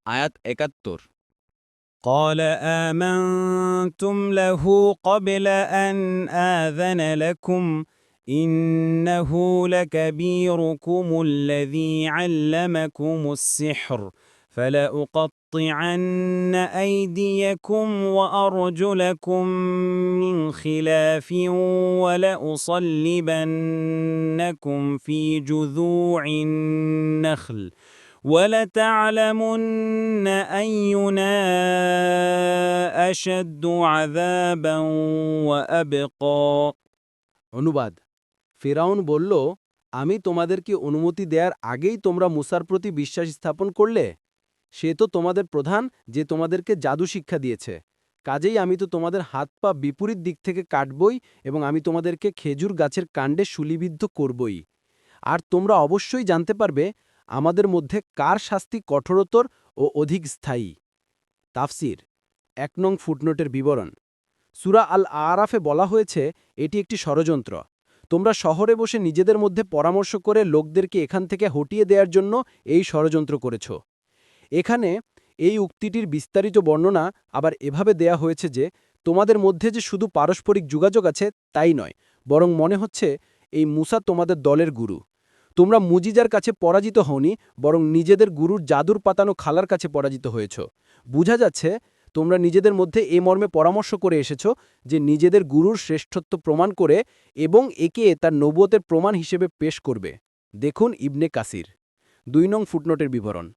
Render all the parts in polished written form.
আয়াত ৭১। قال آمنتم له قبل أن آذن لكم إنه لكبيركم الذي علمكم السحر فلأقطعن أيديكم وأرجلكم من خلاف ولأصلبنكم في جذوع النخل ولتعلمن أينا أشد عذابا وأبقى। অনুবাদ ফিরাউন বলল, আমি তোমাদেরকে অনুমতি দেওয়ার আগেই তোমরা মুসার প্রতি বিশ্বাস স্থাপন করলে? সে তো তোমাদের প্রধান, যে তোমাদেরকে জাদু শিক্ষা দিয়েছে। কাজেই আমি তো তোমাদের হাত পা বিপরীত দিক থেকে কাটবই এবং আমি তোমাদেরকে খেজুর গাছের কাণ্ডে শুলিবিদ্ধ করবই। আর তোমরা অবশ্যই জানতে পারবে আমাদের মধ্যে কার শাস্তি কঠোরতর ও অধিক স্থায়ী। তাফসির ১ নং ফুটনোটের বিবরণ। সূরা আল আরাফে বলা হয়েছে এটি একটি ষড়যন্ত্র। তোমরা শহরে বসে নিজেদের মধ্যে পরামর্শ করে লোকদেরকে এখান থেকে হটিয়ে দেওয়ার জন্য এই ষড়যন্ত্র করেছ। এখানে এই উক্তিটির বিস্তারিত বর্ণনা আবার এভাবে দেয়া হয়েছে যে তোমাদের মধ্যে যে শুধু পারস্পরিক যোগাযোগ আছে তাই নয়, বরং মনে হচ্ছে এই মুসা তোমাদের দলের গুরু। তোমরা মুজিজার কাছে পরাজিত হওনি, বরং নিজেদের গুরুর জাদুর পাতানো খালার কাছে পরাজিত হয়েছ। বোঝা যাচ্ছে তোমরা নিজেদের মধ্যে এ মর্মে পরামর্শ করে এসেছ যে নিজেদের গুরুর শ্রেষ্ঠত্ব প্রমাণ করে এবং একে তার নবুয়তের প্রমাণ হিসেবে পেশ করবে। দেখুন ইবনে কাসির ২ নং ফুটনোটের বিবরণ।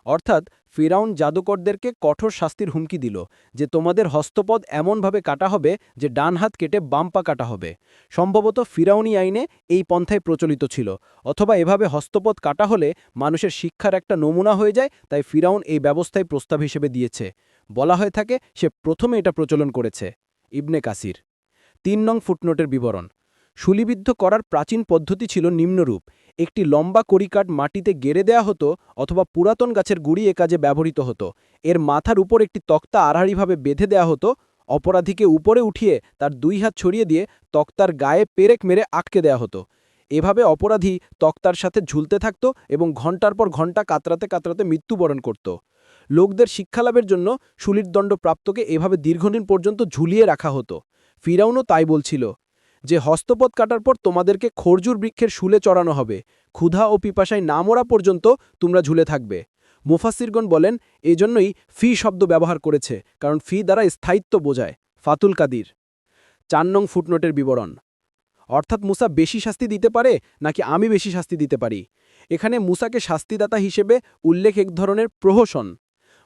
অর্থাৎ ফিরাউন জাদুকরদেরকে কঠোর শাস্তির হুমকি দিল যে তোমাদের হস্তপদ এমনভাবে কাটা হবে যে ডান হাত কেটে বাম পা কাটা হবে। সম্ভবত ফিরাউনি আইনে এই পন্থায় প্রচলিত ছিল, অথবা এভাবে হস্তপদ কাটা হলে মানুষের শিক্ষার একটা নমুনা হয়ে যায়, তাই ফিরাউন এই ব্যবস্থায় প্রস্তাব হিসেবে দিয়েছে। বলা হয়ে থাকে সে প্রথমে এটা প্রচলন করেছে। ইবনে কাসির ৩ নং ফুটনোটের বিবরণ। শুলিবিদ্ধ করার প্রাচীন পদ্ধতি ছিল নিম্নরূপ: একটি লম্বা কড়িকাঠ মাটিতে গেড়ে দেয়া হতো অথবা পুরাতন গাছের গুড়ি এ কাজে ব্যবহৃত হতো। এর মাথার উপর একটি তক্তা আড়াআড়িভাবে বেঁধে দেয়া হতো। অপরাধীকে উপরে উঠিয়ে তার ২ হাত ছড়িয়ে দিয়ে তক্তার গায়ে পেরেক মেরে আটকে দেয়া হতো। এভাবে অপরাধী তক্তার সাথে ঝুলতে থাকত এবং ঘণ্টার পর ঘণ্টা কাতরাতে কাতরাতে মৃত্যুবরণ করত। লোকদের শিক্ষালাভের জন্য শুলির দণ্ড প্রাপ্তকে এভাবে দীর্ঘদিন পর্যন্ত ঝুলিয়ে রাখা হতো। ফিরাউনও তাই বলছিল যে হস্তপদ কাটার পর তোমাদেরকে খরজুর বৃক্ষের শুলে চড়ানো হবে, ক্ষুধা ও পিপাসায় না মরা পর্যন্ত তোমরা ঝুলে থাকবে। মুফাসসিরগণ বলেন এজন্যই ফি শব্দ ব্যবহার করেছে, কারণ ফি দ্বারা স্থায়িত্ব বোঝায়। ফাতুল কাদির ৪ নং ফুটনোটের বিবরণ। অর্থাৎ মুসা বেশি শাস্তি দিতে পারে নাকি আমি বেশি শাস্তি দিতে পারি? এখানে মুসাকে শাস্তিদাতা হিসেবে উল্লেখ এক ধরনের প্রহসন।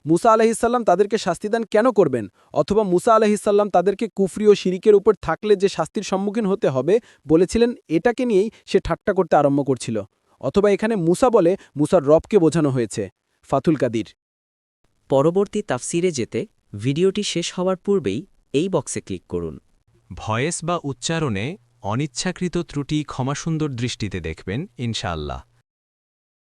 মুসা আলাইহিসসাল্লাম তাদেরকে শাস্তিদান কেন করবেন, অথবা মুসা আলাইহিসসাল্লাম তাদেরকে কুফরি ও শিরিকের উপর থাকলে যে শাস্তির সম্মুখীন হতে হবে বলেছিলেন, এটাকে নিয়েই সে ঠাট্টা করতে আরম্ভ করছিল। অথবা এখানে মুসা বলে মুসার রবকে বোঝানো হয়েছে। ফাতুল কাদির। পরবর্তী তাফসিরে যেতে ভিডিওটি শেষ হওয়ার পূর্বেই এই বক্সে ক্লিক করুন। ভয়েস বা উচ্চারণে অনিচ্ছাকৃত ত্রুটি ক্ষমাসুন্দর দৃষ্টিতে দেখবেন ইনশাআল্লাহ।